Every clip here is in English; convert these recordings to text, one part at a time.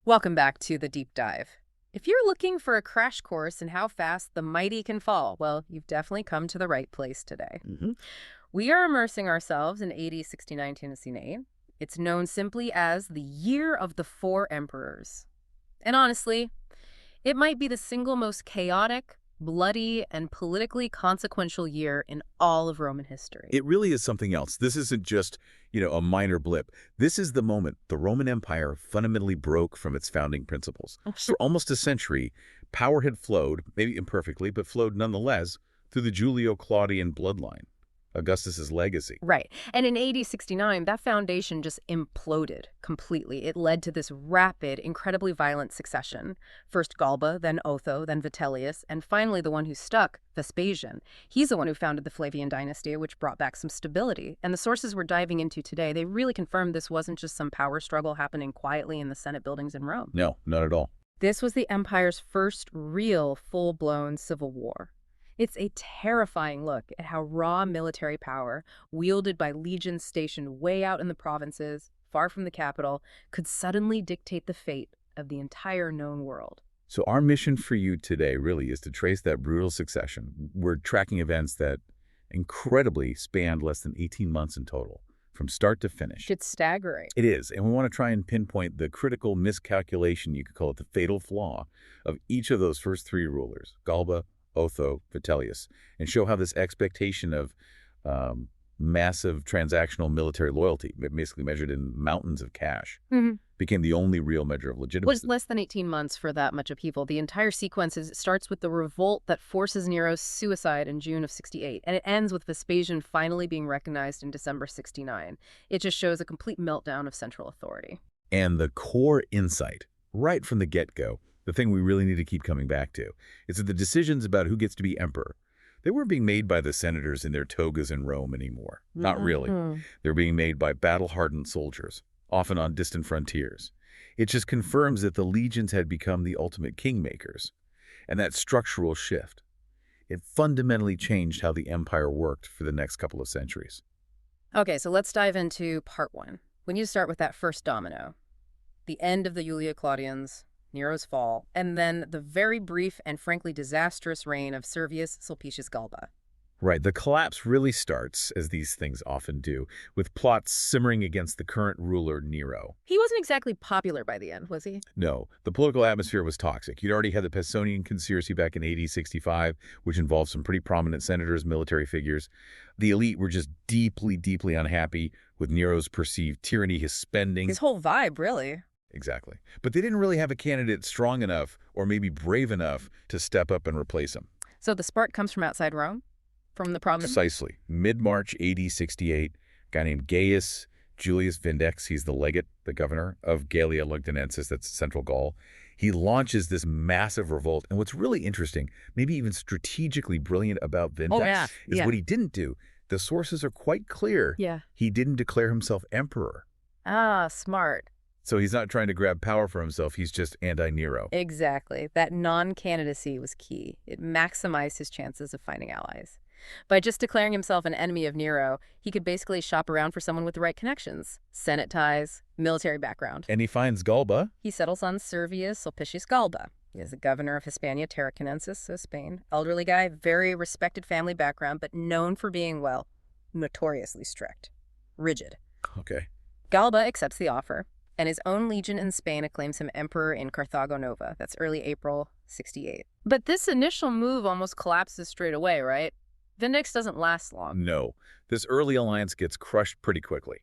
Welcome back to the deep dive. If you're looking for a crash course in how fast the mighty can fall, well, you've definitely come to the right place today. Hmm. We are immersing ourselves in AD 69 Tennessee. It's known simply as the Year of the Four Emperors. And honestly, it might be the single most chaotic, bloody, and politically consequential year in all of Roman history. It really is something else. This isn't just, a minor blip. This is the moment the Roman Empire fundamentally broke from its founding principles. For almost a century, power had flowed, maybe imperfectly, but flowed nonetheless, through the Julio-Claudian bloodline, Augustus's legacy. Right. And in AD 69, that foundation just imploded completely. It led to this rapid, incredibly violent succession. First Galba, then Otho, then Vitellius, and finally the one who stuck, Vespasian. He's the one who founded the Flavian dynasty, which brought back some stability. And the sources we're diving into today, they really confirm this wasn't just some power struggle happening quietly in the Senate buildings in Rome. No, not at all. This was the empire's first real full-blown civil war. It's a terrifying look at how raw military power, wielded by legions stationed way out in the provinces, far from the capital, could suddenly dictate the fate of the entire known world. So our mission for you today really is to trace that brutal succession. We're tracking events that incredibly spanned less than 18 months in total, from start to finish. It's staggering. It is, and we want to try and pinpoint the critical miscalculation, you could call it the fatal flaw, of each of those first three rulers, Galba, Otho, Vitellius, and show how this expectation of massive transactional military loyalty, basically measured in mountains of cash, became the only real measure of Was legitimacy. less than 18 months for that much upheaval. The entire sequence starts with the revolt that forces Nero's suicide in June of 68, and it ends with Vespasian finally being recognized in December 69. It just shows a complete meltdown of central authority. And the core insight, right from the get-go, the thing we really need to keep coming back to, is that the decisions about who gets to be emperor, they weren't being made by the senators in their togas in Rome anymore. Not really. They're being made by battle-hardened soldiers, often on distant frontiers. It just confirms that the legions had become the ultimate kingmakers. And that structural shift, it fundamentally changed how the empire worked for the next couple of centuries. Okay, so let's dive into part one. We need to start with that first domino, the end of the Julio-Claudians, Nero's fall, and then the very brief and frankly disastrous reign of Servius Sulpicius Galba. Right, the collapse really starts, as these things often do, with plots simmering against the current ruler, Nero. He wasn't exactly popular by the end, was he? No, the political atmosphere was toxic. You'd already had the Pesonian conspiracy back in AD 65, which involved some pretty prominent senators, military figures. The elite were just deeply, deeply unhappy with Nero's perceived tyranny, his spending. His whole vibe, really. Exactly. But they didn't really have a candidate strong enough or maybe brave enough to step up and replace him. So the spark comes from outside Rome? From the province? Precisely. Mid-March AD 68, a guy named Gaius Julius Vindex, he's the legate, the governor of Gallia Lugdunensis, that's central Gaul. He launches this massive revolt. And what's really interesting, maybe even strategically brilliant about Vindex, is what he didn't do. The sources are quite clear. Yeah. He didn't declare himself emperor. Ah, smart. So he's not trying to grab power for himself. He's just anti-Nero. Exactly. That non-candidacy was key. It maximized his chances of finding allies. By just declaring himself an enemy of Nero, he could basically shop around for someone with the right connections, Senate ties, military background. And he finds Galba. He settles on Servius Sulpicius Galba. He is the governor of Hispania Tarraconensis, so Spain. Elderly guy, very respected family background, but known for being, well, notoriously strict. Rigid. Okay. Galba accepts the offer, and his own legion in Spain acclaims him emperor in Carthago Nova. That's early April 68. But this initial move almost collapses straight away, right? Vindex doesn't last long. No. This early alliance gets crushed pretty quickly.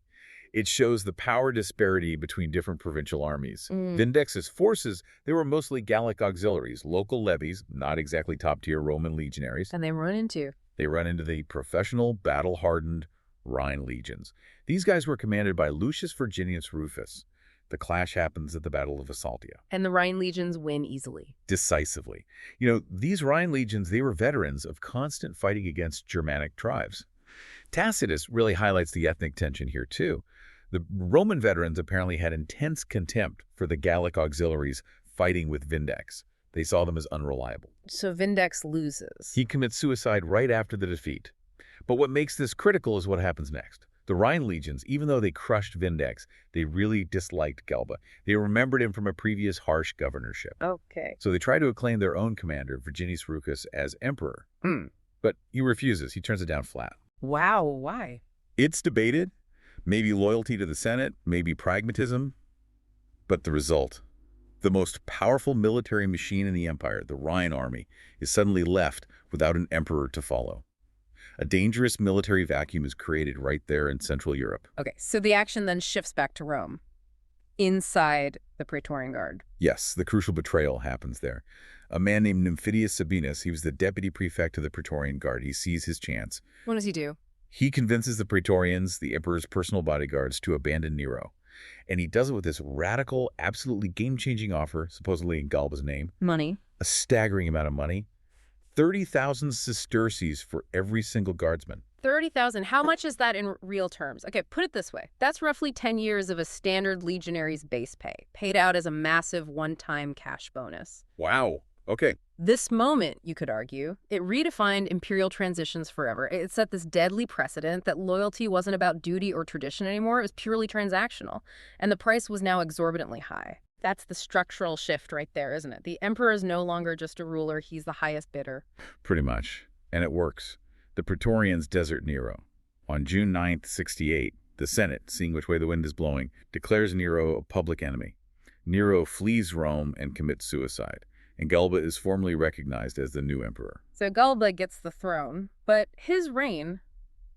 It shows the power disparity between different provincial armies. Vindex's forces, they were mostly Gallic auxiliaries, local levies, not exactly top-tier Roman legionaries. And they run into the professional, battle-hardened Rhine legions. These guys were commanded by Lucius Virginius Rufus. The clash happens at the Battle of Assaltia. And the Rhine legions win easily. Decisively. These Rhine legions, they were veterans of constant fighting against Germanic tribes. Tacitus really highlights the ethnic tension here, too. The Roman veterans apparently had intense contempt for the Gallic auxiliaries fighting with Vindex. They saw them as unreliable. So Vindex loses. He commits suicide right after the defeat. But what makes this critical is what happens next. The Rhine legions, even though they crushed Vindex, they really disliked Galba. They remembered him from a previous harsh governorship. Okay. So they tried to acclaim their own commander, Virginius Rucus, as emperor. Hmm. But he refuses. He turns it down flat. Wow, why? It's debated. Maybe loyalty to the Senate, maybe pragmatism. But the result, the most powerful military machine in the empire, the Rhine army, is suddenly left without an emperor to follow. A dangerous military vacuum is created right there in Central Europe. Okay, so the action then shifts back to Rome, inside the Praetorian Guard. Yes, the crucial betrayal happens there. A man named Nymphidius Sabinus, he was the deputy prefect of the Praetorian Guard. He sees his chance. What does he do? He convinces the Praetorians, the emperor's personal bodyguards, to abandon Nero. And he does it with this radical, absolutely game-changing offer, supposedly in Galba's name. Money. A staggering amount of money. 30,000 sesterces for every single guardsman. 30,000. How much is that in real terms? Okay, put it this way. That's roughly 10 years of a standard legionary's base pay, paid out as a massive one-time cash bonus. Wow. Okay. This moment, you could argue, it redefined imperial transitions forever. It set this deadly precedent that loyalty wasn't about duty or tradition anymore. It was purely transactional. And the price was now exorbitantly high. That's the structural shift right there, isn't it? The emperor is no longer just a ruler. He's the highest bidder. Pretty much. And it works. The Praetorians desert Nero. On June 9th, 68, the Senate, seeing which way the wind is blowing, declares Nero a public enemy. Nero flees Rome and commits suicide, and Galba is formally recognized as the new emperor. So Galba gets the throne, but his reign,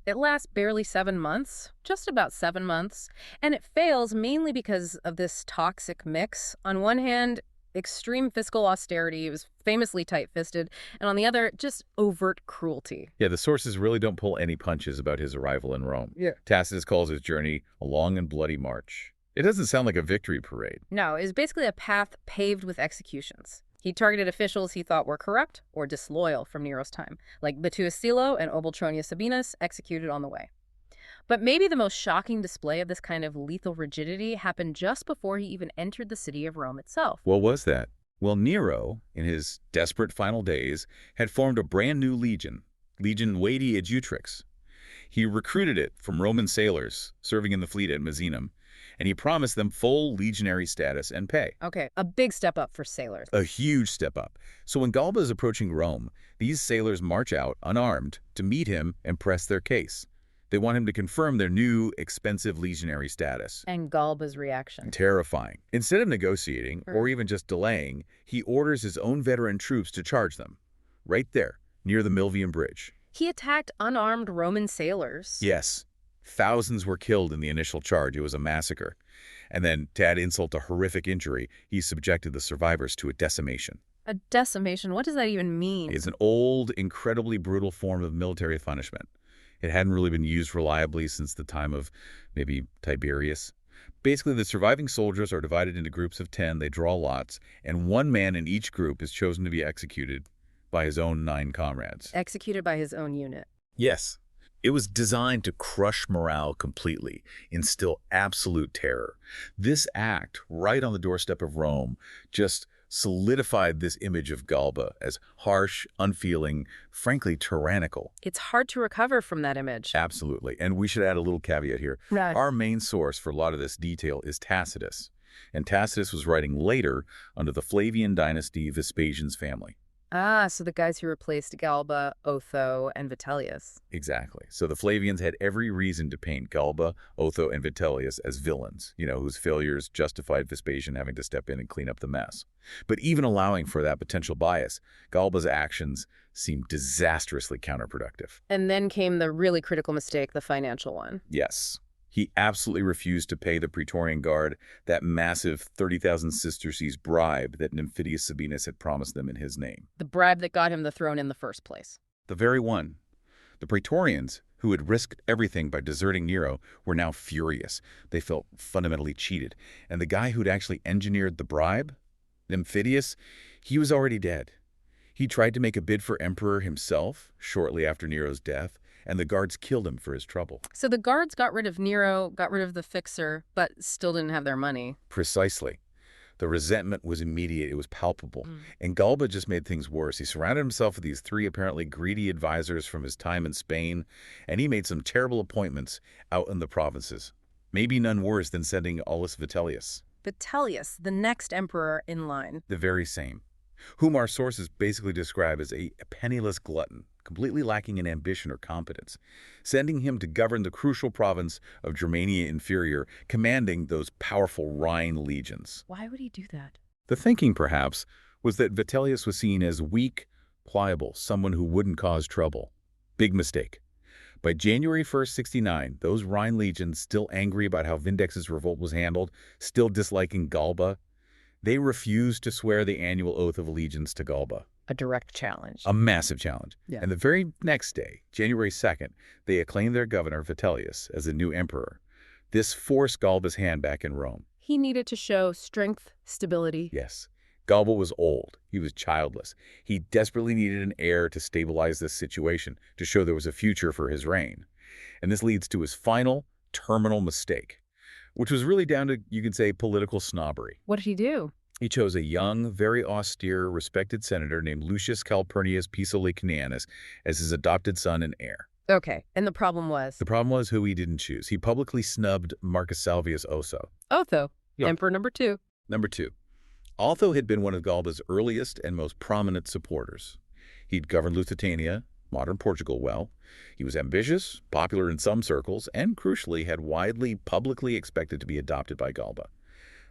it lasts barely 7 months, just about 7 months, and it fails mainly because of this toxic mix. On one hand, extreme fiscal austerity, it was famously tight-fisted, and on the other, just overt cruelty. Yeah, the sources really don't pull any punches about his arrival in Rome. Yeah. Tacitus calls his journey a long and bloody march. It doesn't sound like a victory parade. No, it's basically a path paved with executions. He targeted officials he thought were corrupt or disloyal from Nero's time, like Vettius Silo and Obultronius Sabinus, executed on the way. But maybe the most shocking display of this kind of lethal rigidity happened just before he even entered the city of Rome itself. What was that? Well, Nero, in his desperate final days, had formed a brand new legion, Legion Vedi Adjutrix. He recruited it from Roman sailors serving in the fleet at Misenum, and he promised them full legionary status and pay. Okay, a big step up for sailors. A huge step up. So when Galba is approaching Rome, these sailors march out unarmed to meet him and press their case. They want him to confirm their new, expensive legionary status. And Galba's reaction. Terrifying. Instead of negotiating, or even just delaying, he orders his own veteran troops to charge them. Right there, near the Milvian Bridge. He attacked unarmed Roman sailors. Yes. Thousands were killed in the initial charge. It was a massacre. And then, to add insult to horrific injury, he subjected the survivors to a decimation. A decimation? What does that even mean? It's an old, incredibly brutal form of military punishment. It hadn't really been used reliably since the time of maybe Tiberius. Basically, the surviving soldiers are divided into groups of 10. They draw lots, and one man in each group is chosen to be executed by his own 9 comrades. Executed by his own unit. Yes. It was designed to crush morale completely, instill absolute terror. This act, right on the doorstep of Rome, just solidified this image of Galba as harsh, unfeeling, frankly tyrannical. It's hard to recover from that image. Absolutely. And we should add a little caveat here. Right. Our main source for a lot of this detail is Tacitus. And Tacitus was writing later under the Flavian dynasty Vespasian's family. Ah, so the guys who replaced Galba, Otho, and Vitellius. Exactly. So the Flavians had every reason to paint Galba, Otho, and Vitellius as villains, whose failures justified Vespasian having to step in and clean up the mess. But even allowing for that potential bias, Galba's actions seemed disastrously counterproductive. And then came the really critical mistake, the financial one. Yes. He absolutely refused to pay the Praetorian Guard that massive 30,000 sesterces bribe that Nymphidius Sabinus had promised them in his name. The bribe that got him the throne in the first place. The very one. The Praetorians, who had risked everything by deserting Nero, were now furious. They felt fundamentally cheated. And the guy who'd actually engineered the bribe, Nymphidius, he was already dead. He tried to make a bid for emperor himself shortly after Nero's death, and the guards killed him for his trouble. So the guards got rid of Nero, got rid of the fixer, but still didn't have their money. Precisely. The resentment was immediate. It was palpable. Mm. And Galba just made things worse. He surrounded himself with these three apparently greedy advisors from his time in Spain, and he made some terrible appointments out in the provinces. Maybe none worse than sending Aulus Vitellius, Vitellius, the next emperor in line. the very same, whom our sources basically describe as a penniless glutton, completely lacking in ambition or competence, sending him to govern the crucial province of Germania Inferior, commanding those powerful Rhine legions. Why would he do that? The thinking, perhaps, was that Vitellius was seen as weak, pliable, someone who wouldn't cause trouble. Big mistake. By January 1st, 69, those Rhine legions, still angry about how Vindex's revolt was handled, still disliking Galba, they refused to swear the annual oath of allegiance to Galba. A direct challenge. A massive challenge. Yeah. And the very next day, January 2nd, they acclaimed their governor, Vitellius, as the new emperor. This forced Galba's hand back in Rome. He needed to show strength, stability. Yes. Galba was old. He was childless. He desperately needed an heir to stabilize this situation, to show there was a future for his reign. And this leads to his final, terminal mistake, which was really down to, you could say, political snobbery. What did he do? He chose a young, very austere, respected senator named Lucius Calpurnius Piso Licinianus as his adopted son and heir. Okay, and the problem was? The problem was who he didn't choose. He publicly snubbed Marcus Salvius Otho. Otho, Yep. emperor number 2. Number 2. Otho had been one of Galba's earliest and most prominent supporters. He'd governed Lusitania, modern Portugal, well. He was ambitious, popular in some circles, and crucially had widely publicly expected to be adopted by Galba.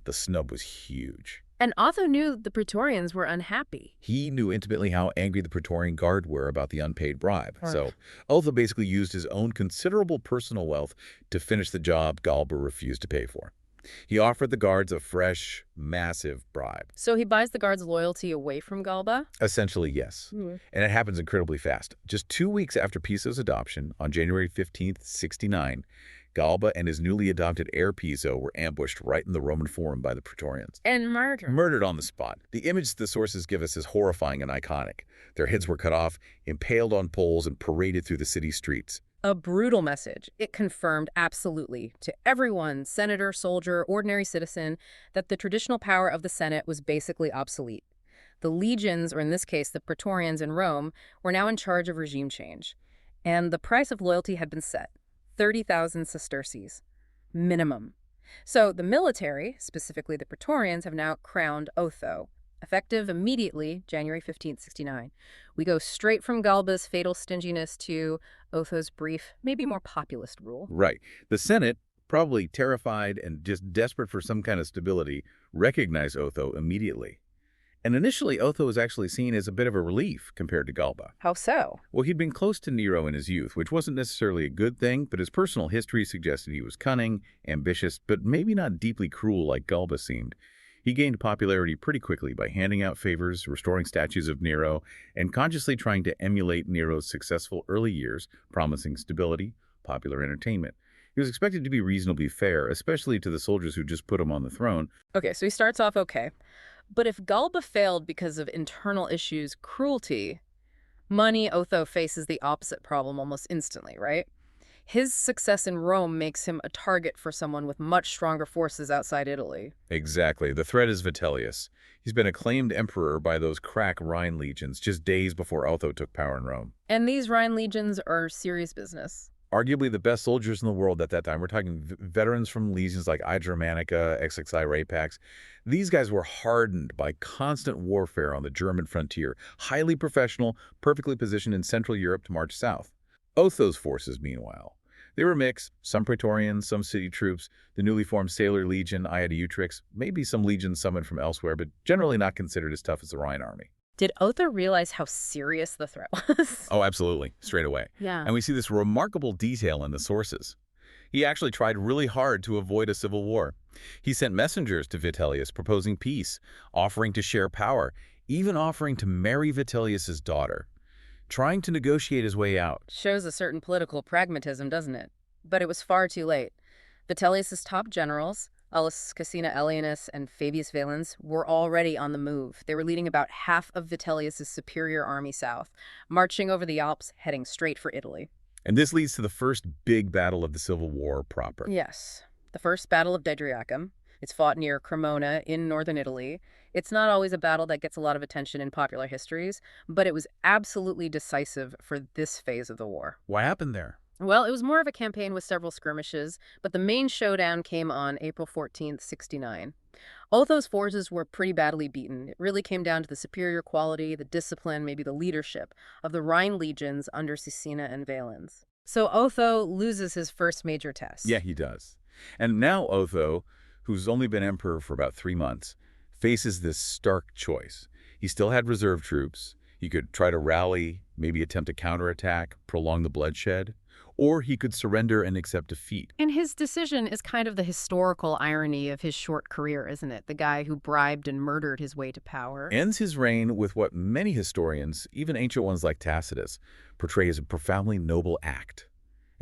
The snub was huge. And Otho knew the Praetorians were unhappy. He knew intimately how angry the Praetorian Guard were about the unpaid bribe. Right. So Otho basically used his own considerable personal wealth to finish the job Galba refused to pay for. He offered the guards a fresh, massive bribe. So he buys the guards' loyalty away from Galba? Essentially, yes. And it happens incredibly fast. Just 2 weeks after Piso's adoption, on January 15th, 69, Galba and his newly adopted heir Piso were ambushed right in the Roman Forum by the Praetorians. And murder. Murdered on the spot. The image the sources give us is horrifying and iconic. Their heads were cut off, impaled on poles, and paraded through the city streets. A brutal message. It confirmed absolutely to everyone, senator, soldier, ordinary citizen, that the traditional power of the Senate was basically obsolete. The legions, or in this case the Praetorians in Rome, were now in charge of regime change. And the price of loyalty had been set. 30,000 sesterces. Minimum. So the military, specifically the Praetorians, have now crowned Otho. Effective immediately, January 15th, 69. We go straight from Galba's fatal stinginess to Otho's brief, maybe more populist rule. Right. The Senate, probably terrified and just desperate for some kind of stability, recognized Otho immediately. And initially, Otho was actually seen as a bit of a relief compared to Galba. How so? Well, he'd been close to Nero in his youth, which wasn't necessarily a good thing, but his personal history suggested he was cunning, ambitious, but maybe not deeply cruel like Galba seemed. He gained popularity pretty quickly by handing out favors, restoring statues of Nero, and consciously trying to emulate Nero's successful early years, promising stability, popular entertainment. He was expected to be reasonably fair, especially to the soldiers who just put him on the throne. Okay, so he starts off okay. But if Galba failed because of internal issues, cruelty, money, Otho faces the opposite problem almost instantly, right? His success in Rome makes him a target for someone with much stronger forces outside Italy. Exactly. The threat is Vitellius. He's been acclaimed emperor by those crack Rhine legions just days before Otho took power in Rome. And these Rhine legions are serious business. Arguably the best soldiers in the world at that time. We're talking veterans from legions like I Germanica, XXI Rapax. These guys were hardened by constant warfare on the German frontier, highly professional, perfectly positioned in Central Europe to march south. Otho's forces, meanwhile, they were mixed, some Praetorians, some city troops, the newly formed Sailor Legion, Iadiutrix, maybe some legions summoned from elsewhere, but generally not considered as tough as the Rhine army. Did Otho realize how serious the threat was? Oh, absolutely, straight away. Yeah. And we see this remarkable detail in the sources. He actually tried really hard to avoid a civil war. He sent messengers to Vitellius proposing peace, offering to share power, even offering to marry Vitellius's daughter, trying to negotiate his way out. Shows a certain political pragmatism, doesn't it? But it was far too late. Vitellius's top generals, Aulus Caecina Aelianus and Fabius Valens, were already on the move. They were leading about half of Vitellius's superior army south, marching over the Alps, heading straight for Italy. And this leads to the first big battle of the Civil War proper. Yes. The First Battle of Dedriacum. It's fought near Cremona in northern Italy. It's not always a battle that gets a lot of attention in popular histories, but it was absolutely decisive for this phase of the war. What happened there? Well, it was more of a campaign with several skirmishes, but the main showdown came on April 14th, 69. Otho's forces were pretty badly beaten. It really came down to the superior quality, the discipline, maybe the leadership of the Rhine legions under Caecina and Valens. So Otho loses his first major test. Yeah, he does. And now Otho, who's only been emperor for about 3 months, faces this stark choice. He still had reserve troops. He could try to rally, maybe attempt a counterattack, prolong the bloodshed, or he could surrender and accept defeat. And his decision is kind of the historical irony of his short career, isn't it? The guy who bribed and murdered his way to power. Ends his reign with what many historians, even ancient ones like Tacitus, portray as a profoundly noble act,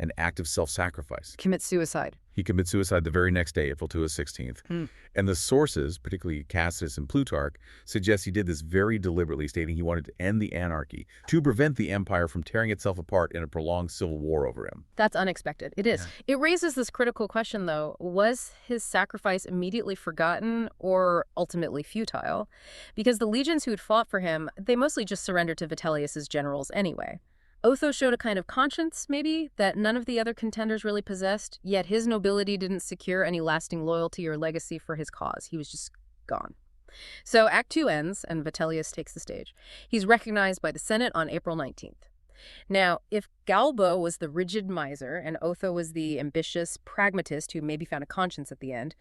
an act of self-sacrifice. Commit suicide. He commits suicide the very next day, April 16th. And the sources, particularly Tacitus and Plutarch, suggest he did this very deliberately, stating he wanted to end the anarchy, to prevent the empire from tearing itself apart in a prolonged civil war over him. That's unexpected. It is. Yeah. It raises this critical question, though. Was his sacrifice immediately forgotten or ultimately futile? Because the legions who had fought for him, they mostly just surrendered to Vitellius's generals anyway. Otho showed a kind of conscience, maybe, that none of the other contenders really possessed, yet his nobility didn't secure any lasting loyalty or legacy for his cause. He was just gone. So Act 2 ends, and Vitellius takes the stage. He's recognized by the Senate on April 19th. Now, if Galba was the rigid miser and Otho was the ambitious pragmatist who maybe found a conscience at the end,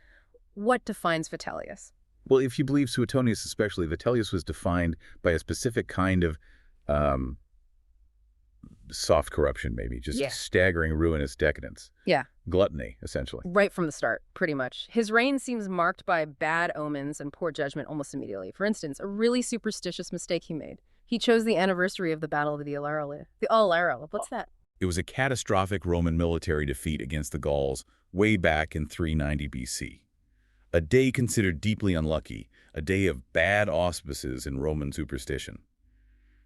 what defines Vitellius? Well, if you believe Suetonius especially, Vitellius was defined by a specific kind of soft corruption, maybe, just staggering, ruinous decadence. Yeah. Gluttony, essentially. Right from the start, pretty much. His reign seems marked by bad omens and poor judgment almost immediately. For instance, a really superstitious mistake he made. He chose the anniversary of the Battle of the Alario. What's that? It was a catastrophic Roman military defeat against the Gauls way back in 390 BC. A day considered deeply unlucky, a day of bad auspices in Roman superstition.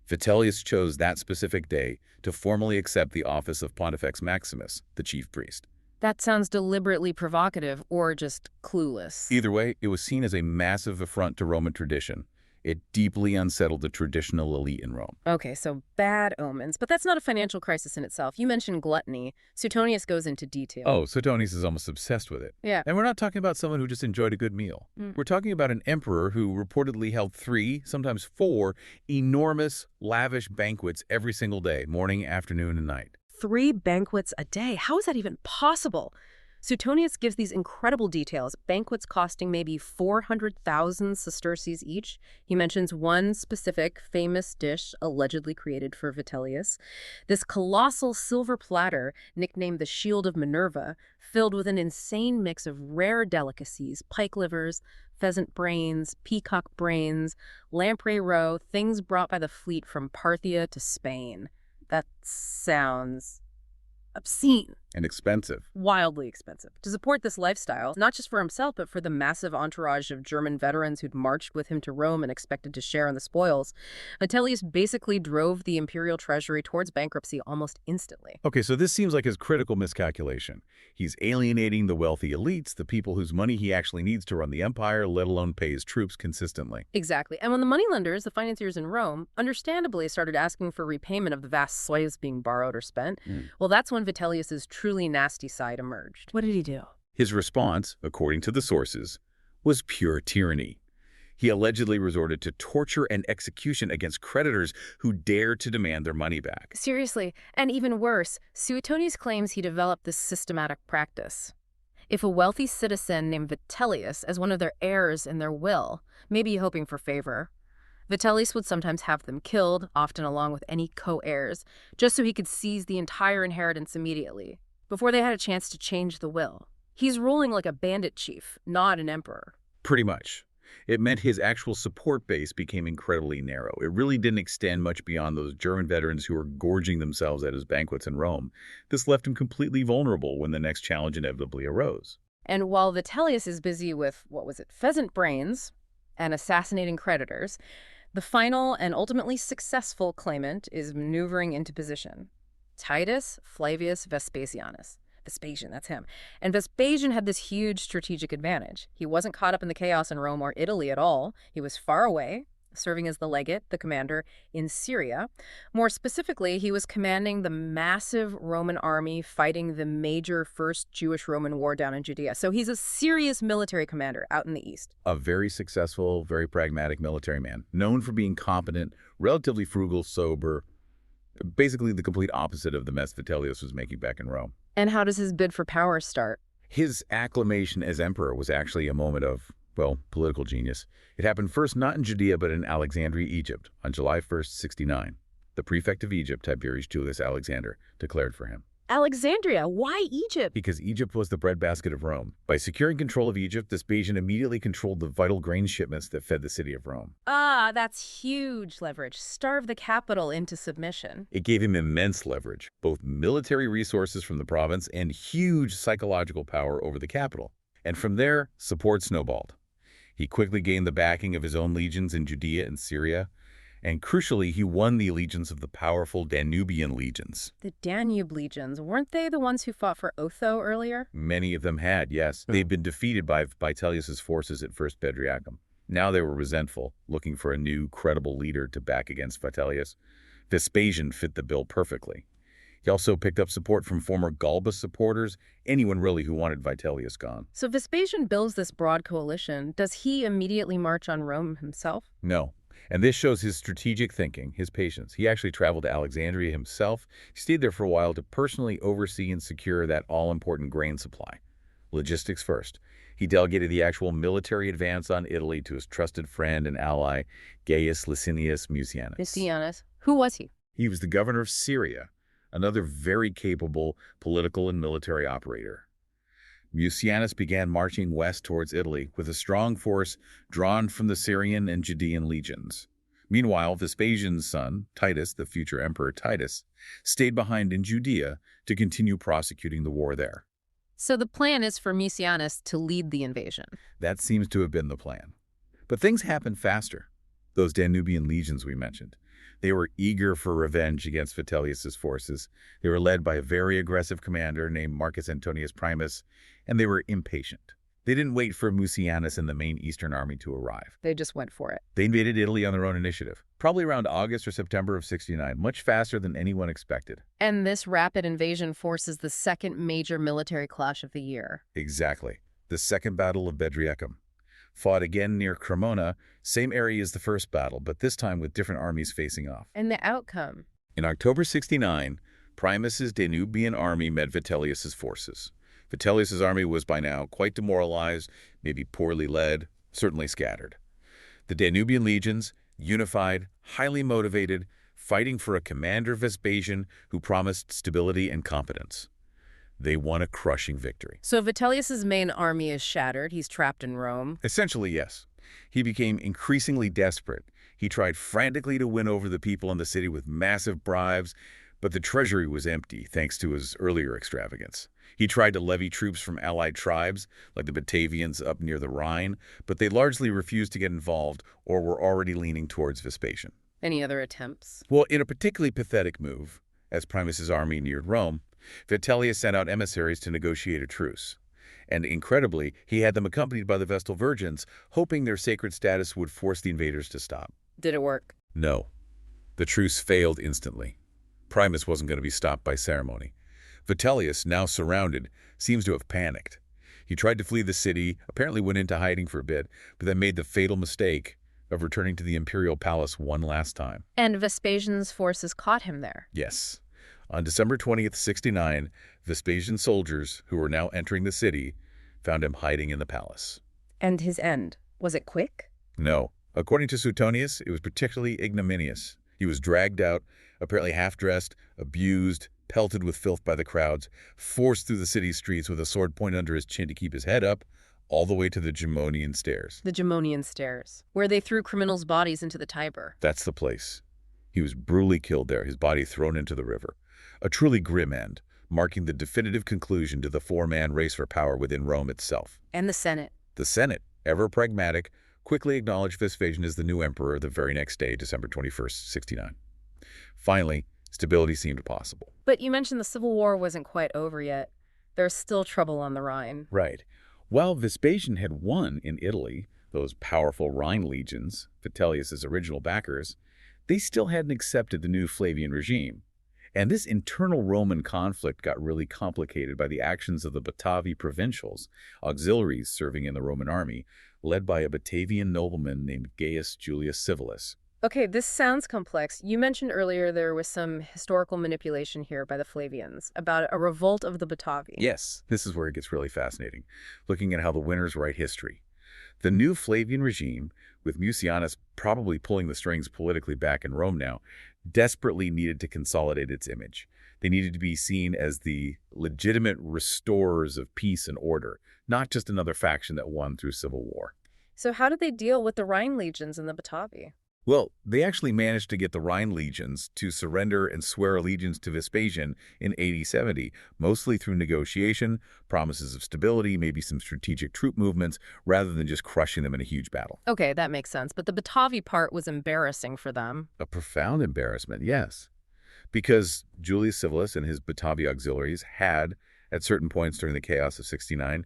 Vitellius chose that specific day to formally accept the office of Pontifex Maximus, the chief priest. That sounds deliberately provocative or just clueless. Either way, it was seen as a massive affront to Roman tradition. It deeply unsettled the traditional elite in Rome. Okay, so bad omens. But that's not a financial crisis in itself. You mentioned gluttony. Suetonius goes into detail. Oh, Suetonius is almost obsessed with it. Yeah. And we're not talking about someone who just enjoyed a good meal. We're talking about an emperor who reportedly held 3, sometimes 4, enormous, lavish banquets every single day, morning, afternoon, and night. 3 banquets a day? How is that even possible? Suetonius gives these incredible details, banquets costing maybe 400,000 sesterces each. He mentions one specific famous dish allegedly created for Vitellius. This colossal silver platter, nicknamed the Shield of Minerva, filled with an insane mix of rare delicacies, pike livers, pheasant brains, peacock brains, lamprey roe, things brought by the fleet from Parthia to Spain. That sounds obscene. And expensive. Wildly expensive. To support this lifestyle, not just for himself, but for the massive entourage of German veterans who'd marched with him to Rome and expected to share in the spoils, Vitellius basically drove the imperial treasury towards bankruptcy almost instantly. Okay, so this seems like his critical miscalculation. He's alienating the wealthy elites, the people whose money he actually needs to run the empire, let alone pay his troops consistently. Exactly. And when the moneylenders, the financiers in Rome, understandably started asking for repayment of the vast swathes being borrowed or spent, well, that's when Vitellius's truly nasty side emerged. What did he do? His response, according to the sources, was pure tyranny. He allegedly resorted to torture and execution against creditors who dared to demand their money back. Seriously, and even worse, Suetonius claims he developed this systematic practice. If a wealthy citizen named Vitellius as one of their heirs in their will, maybe hoping for favor, Vitellius would sometimes have them killed, often along with any co-heirs, just so he could seize the entire inheritance immediately, before they had a chance to change the will. He's ruling like a bandit chief, not an emperor. Pretty much. It meant his actual support base became incredibly narrow. It really didn't extend much beyond those German veterans who were gorging themselves at his banquets in Rome. This left him completely vulnerable when the next challenge inevitably arose. And while Vitellius is busy with, pheasant brains and assassinating creditors, the final and ultimately successful claimant is maneuvering into position. Titus Flavius Vespasianus. Vespasian, that's him. And Vespasian had this huge strategic advantage. He wasn't caught up in the chaos in Rome or Italy at all. He was far away, serving as the legate, the commander, in Syria. More specifically, he was commanding the massive Roman army fighting the major First Jewish-Roman War down in Judea. So he's a serious military commander out in the east. A very successful, very pragmatic military man, known for being competent, relatively frugal, sober, basically the complete opposite of the mess Vitellius was making back in Rome. And how does his bid for power start? His acclamation as emperor was actually a moment of, well, political genius. It happened first not in Judea but in Alexandria, Egypt, on July 1st, 69. The prefect of Egypt, Tiberius Julius Alexander, declared for him. Alexandria, why Egypt? Because Egypt was the breadbasket of Rome. By securing control of Egypt, Vespasian immediately controlled the vital grain shipments that fed the city of Rome. Ah, that's huge leverage. Starve the capital into submission. It gave him immense leverage, both military resources from the province and huge psychological power over the capital. And from there, support snowballed. He quickly gained the backing of his own legions in Judea and Syria, and crucially, he won the allegiance of the powerful Danubian legions. The Danube legions, weren't they the ones who fought for Otho earlier? Many of them had, yes. They'd been defeated by Vitellius's forces at First Bedriacum. Now they were resentful, looking for a new, credible leader to back against Vitellius. Vespasian fit the bill perfectly. He also picked up support from former Galba supporters, anyone really who wanted Vitellius gone. So Vespasian builds this broad coalition. Does he immediately march on Rome himself? No. And this shows his strategic thinking, his patience. He actually traveled to Alexandria himself. He stayed there for a while to personally oversee and secure that all-important grain supply. Logistics first. He delegated the actual military advance on Italy to his trusted friend and ally, Gaius Licinius Mucianus. Mucianus. Who was he? He was the governor of Syria, another very capable political and military operator. Mucianus began marching west towards Italy with a strong force drawn from the Syrian and Judean legions. Meanwhile, Vespasian's son, Titus, the future emperor Titus, stayed behind in Judea to continue prosecuting the war there. So the plan is for Mucianus to lead the invasion. That seems to have been the plan. But things happened faster. Those Danubian legions we mentioned. They were eager for revenge against Vitellius's forces. They were led by a very aggressive commander named Marcus Antonius Primus, and they were impatient. They didn't wait for Mucianus and the main Eastern army to arrive. They just went for it. They invaded Italy on their own initiative, probably around August or September of 69, much faster than anyone expected. And this rapid invasion forces the second major military clash of the year. Exactly. The Second Battle of Bedriacum. Fought again near Cremona, same area as the first battle, but this time with different armies facing off. And the outcome? In October 69, Primus's Danubian army met Vitellius's forces. Vitellius's army was by now quite demoralized, maybe poorly led, certainly scattered. The Danubian legions, unified, highly motivated, fighting for a commander Vespasian who promised stability and competence. They won a crushing victory. So Vitellius's main army is shattered. He's trapped in Rome. Essentially, yes. He became increasingly desperate. He tried frantically to win over the people in the city with massive bribes, but the treasury was empty thanks to his earlier extravagance. He tried to levy troops from allied tribes, like the Batavians up near the Rhine, but they largely refused to get involved or were already leaning towards Vespasian. Any other attempts? Well, in a particularly pathetic move, as Primus's army neared Rome, Vitellius sent out emissaries to negotiate a truce. And incredibly, he had them accompanied by the Vestal Virgins, hoping their sacred status would force the invaders to stop. Did it work? No. The truce failed instantly. Primus wasn't going to be stopped by ceremony. Vitellius, now surrounded, seems to have panicked. He tried to flee the city, apparently went into hiding for a bit, but then made the fatal mistake of returning to the imperial palace one last time. And Vespasian's forces caught him there? Yes. On December 20th, 69, Vespasian's soldiers, who were now entering the city, found him hiding in the palace. And his end? Was it quick? No. According to Suetonius, it was particularly ignominious. He was dragged out, apparently half-dressed, abused, pelted with filth by the crowds, forced through the city's streets with a sword pointed under his chin to keep his head up, all the way to the Gemonian Stairs. The Gemonian Stairs, where they threw criminals' bodies into the Tiber. That's the place. He was brutally killed there, his body thrown into the river. A truly grim end, marking the definitive conclusion to the four-man race for power within Rome itself. And the Senate. The Senate, ever pragmatic, quickly acknowledged Vespasian as the new emperor the very next day, December 21st, 69. Finally, stability seemed possible. But you mentioned the Civil War wasn't quite over yet. There's still trouble on the Rhine. Right. While Vespasian had won in Italy, those powerful Rhine legions, Vitellius's original backers, they still hadn't accepted the new Flavian regime. And this internal Roman conflict got really complicated by the actions of the Batavi provincials, auxiliaries serving in the Roman army, led by a Batavian nobleman named Gaius Julius Civilis. Okay, this sounds complex. You mentioned earlier there was some historical manipulation here by the Flavians about a revolt of the Batavi. Yes, this is where it gets really fascinating, looking at how the winners write history. The new Flavian regime, with Mucianus probably pulling the strings politically back in Rome now, desperately needed to consolidate its image. They needed to be seen as the legitimate restorers of peace and order, not just another faction that won through civil war. So how did they deal with the Rhine legions and the Batavi? Well, they actually managed to get the Rhine legions to surrender and swear allegiance to Vespasian in AD 70, mostly through negotiation, promises of stability, maybe some strategic troop movements, rather than just crushing them in a huge battle. Okay, that makes sense. But the Batavi part was embarrassing for them. A profound embarrassment, yes. Because Julius Civilis and his Batavi auxiliaries had, at certain points during the chaos of 69,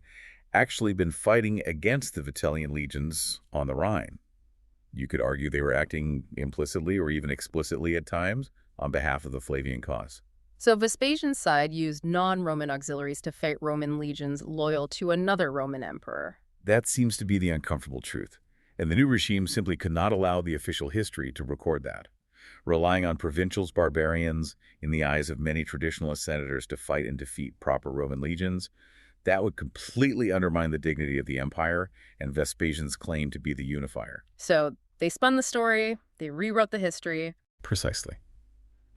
actually been fighting against the Vitellian legions on the Rhine. You could argue they were acting implicitly or even explicitly at times on behalf of the Flavian cause. So Vespasian's side used non-Roman auxiliaries to fight Roman legions loyal to another Roman emperor. That seems to be the uncomfortable truth, and the new regime simply could not allow the official history to record that. Relying on provincials, barbarians, in the eyes of many traditionalist senators to fight and defeat proper Roman legions, that would completely undermine the dignity of the empire and Vespasian's claim to be the unifier. So they spun the story, they rewrote the history. Precisely.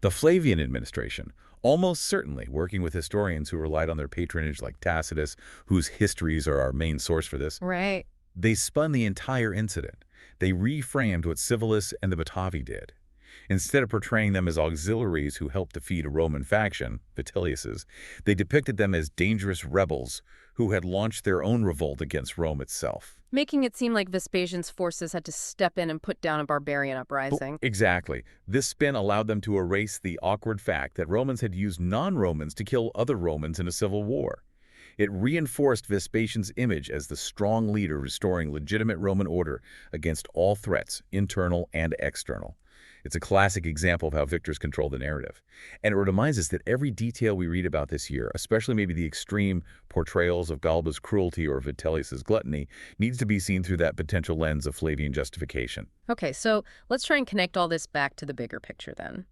The Flavian administration, almost certainly working with historians who relied on their patronage like Tacitus, whose histories are our main source for this, Right. they spun the entire incident. They reframed what Civilis and the Batavi did. Instead of portraying them as auxiliaries who helped defeat a Roman faction, Vitellius's, they depicted them as dangerous rebels who had launched their own revolt against Rome itself. Making it seem like Vespasian's forces had to step in and put down a barbarian uprising. Exactly. This spin allowed them to erase the awkward fact that Romans had used non-Romans to kill other Romans in a civil war. It reinforced Vespasian's image as the strong leader restoring legitimate Roman order against all threats, internal and external. It's a classic example of how victors control the narrative. And it reminds us that every detail we read about this year, especially maybe the extreme portrayals of Galba's cruelty or Vitellius's gluttony, needs to be seen through that potential lens of Flavian justification. Okay, so let's try and connect all this back to the bigger picture then.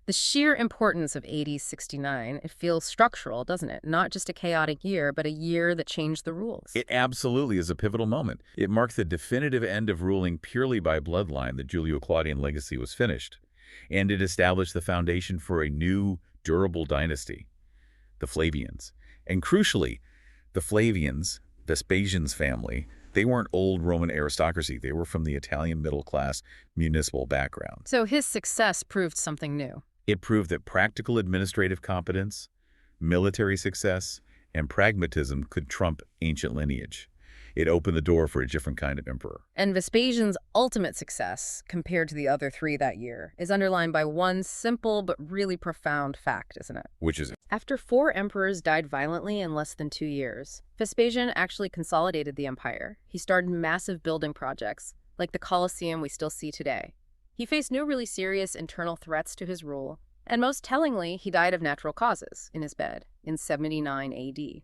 The sheer importance of AD 69, it feels structural, doesn't it? Not just a chaotic year, but a year that changed the rules. It absolutely is a pivotal moment. It marked the definitive end of ruling purely by bloodline. The Julio-Claudian legacy was finished, and it established the foundation for a new, durable dynasty, the Flavians. And crucially, the Flavians, Vespasian's family, they weren't old Roman aristocracy. They were from the Italian middle-class municipal background. So his success proved something new. It proved that practical administrative competence, military success, and pragmatism could trump ancient lineage. It opened the door for a different kind of emperor. And Vespasian's ultimate success, compared to the other three that year, is underlined by one simple but really profound fact, isn't it? Which is, After 4 emperors died violently in less than 2 years, Vespasian actually consolidated the empire. He started massive building projects, like the Colosseum we still see today. He faced no really serious internal threats to his rule, and most tellingly, he died of natural causes in his bed in 79 AD.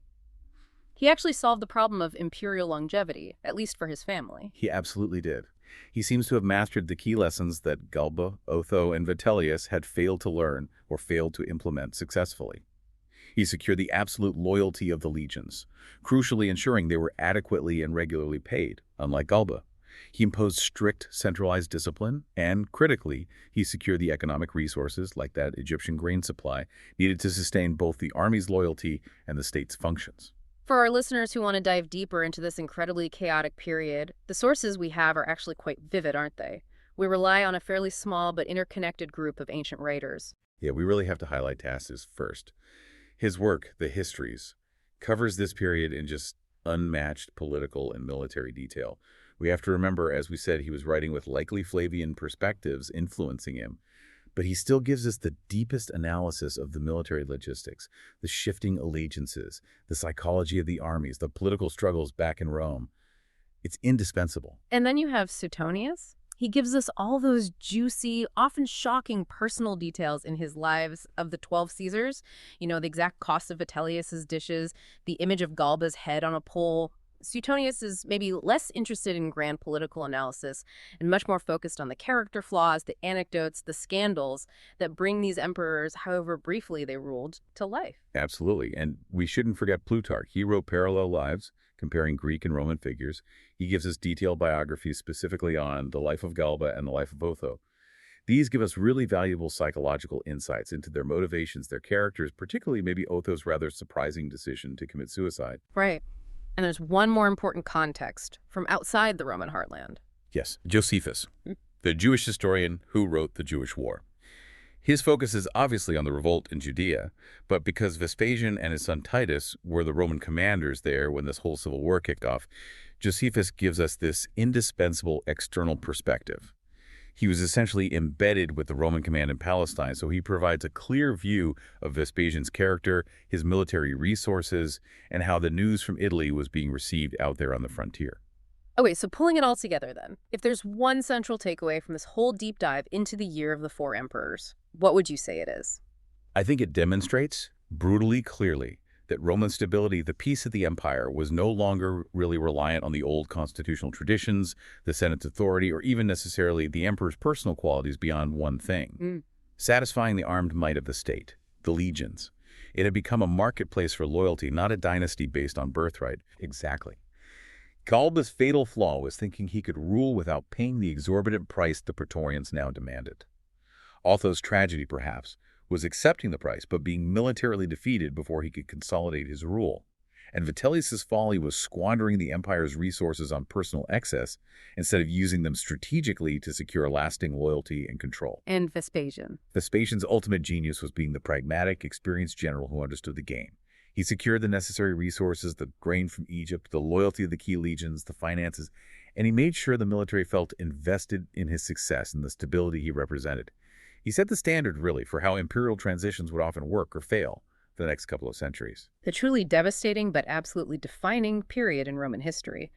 He actually solved the problem of imperial longevity, at least for his family. he absolutely did. He seems to have mastered the key lessons that Galba, Otho, and Vitellius had failed to learn or failed to implement successfully. He secured the absolute loyalty of the legions, crucially ensuring they were adequately and regularly paid, unlike Galba. He imposed strict centralized discipline, and critically, he secured the economic resources, like that Egyptian grain supply, needed to sustain both the army's loyalty and the state's functions. For our listeners who want to dive deeper into this incredibly chaotic period, the sources we have are actually quite vivid, aren't they? We rely on a fairly small but interconnected group of ancient writers. Yeah, we really have to highlight Tacitus first. His work, The Histories, covers this period in just unmatched political and military detail. We have to remember, as we said, he was writing with likely Flavian perspectives influencing him. But he still gives us the deepest analysis of the military logistics, the shifting allegiances, the psychology of the armies, the political struggles back in Rome. It's indispensable. And then you have Suetonius. He gives us all those juicy, often shocking personal details in his lives of the 12 Caesars. You know, the exact cost of Vitellius's dishes, the image of Galba's head on a pole. Suetonius is maybe less interested in grand political analysis and much more focused on the character flaws, the anecdotes, the scandals that bring these emperors, however briefly they ruled, to life. Absolutely. And we shouldn't forget Plutarch. He wrote parallel lives, comparing Greek and Roman figures. He gives us detailed biographies specifically on the life of Galba and the life of Otho. These give us really valuable psychological insights into their motivations, their characters, particularly maybe Otho's rather surprising decision to commit suicide. Right. And there's one more important context from outside the Roman heartland. Yes, Josephus, the Jewish historian who wrote the Jewish War. His focus is obviously on the revolt in Judea, but because Vespasian and his son Titus were the Roman commanders there when this whole civil war kicked off, Josephus gives us this indispensable external perspective. He was essentially embedded with the Roman command in Palestine, so he provides a clear view of Vespasian's character, his military resources, and how the news from Italy was being received out there on the frontier. Okay, so pulling it all together then, if there's one central takeaway from this whole deep dive into the year of the four emperors, what would you say it is? I think it demonstrates brutally clearly that Roman stability, the peace of the empire, was no longer really reliant on the old constitutional traditions, the Senate's authority, or even necessarily the emperor's personal qualities beyond one thing. Satisfying the armed might of the state, the legions. It had become a marketplace for loyalty, not a dynasty based on birthright. Exactly. Galba's fatal flaw was thinking he could rule without paying the exorbitant price the Praetorians now demanded. Otho's tragedy, perhaps, was accepting the price, but being militarily defeated before he could consolidate his rule. And Vitellius's folly was squandering the empire's resources on personal excess instead of using them strategically to secure lasting loyalty and control. And Vespasian. Vespasian's ultimate genius was being the pragmatic, experienced general who understood the game. He secured the necessary resources, the grain from Egypt, the loyalty of the key legions, the finances, and he made sure the military felt invested in his success and the stability he represented. He set the standard, really, for how imperial transitions would often work or fail for the next couple of centuries. The truly devastating but absolutely defining period in Roman history.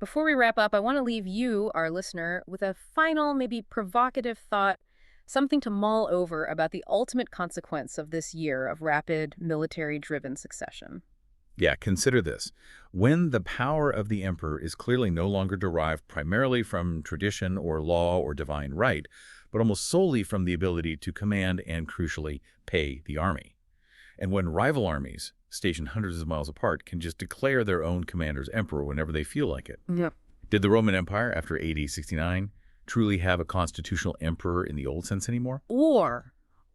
Before we wrap up, I want to leave you, our listener, with a final, maybe provocative thought, something to mull over about the ultimate consequence of this year of rapid, military-driven succession. Yeah, consider this. When the power of the emperor is clearly no longer derived primarily from tradition or law or divine right, but almost solely from the ability to command and, crucially, pay the army. And when rival armies, stationed hundreds of miles apart, can just declare their own commander's emperor whenever they feel like it. Yeah. Did the Roman Empire, after AD 69, truly have a constitutional emperor in the old sense anymore?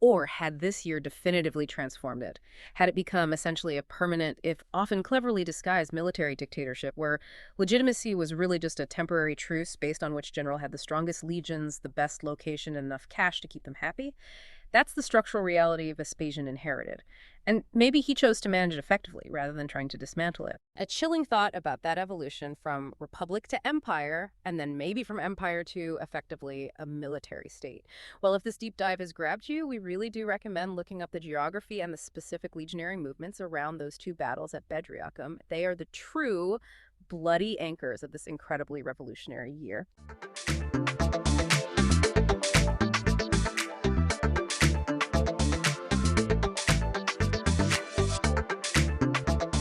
Or had this year definitively transformed it? Had it become essentially a permanent, if often cleverly disguised, military dictatorship where legitimacy was really just a temporary truce based on which general had the strongest legions, the best location, and enough cash to keep them happy? That's the structural reality Vespasian inherited. And maybe he chose to manage it effectively rather than trying to dismantle it. A chilling thought about that evolution from republic to empire, and then maybe from empire to, effectively, a military state. Well, if this deep dive has grabbed you, we really do recommend looking up the geography and the specific legionary movements around those two battles at Bedriacum. They are the true bloody anchors of this incredibly revolutionary year.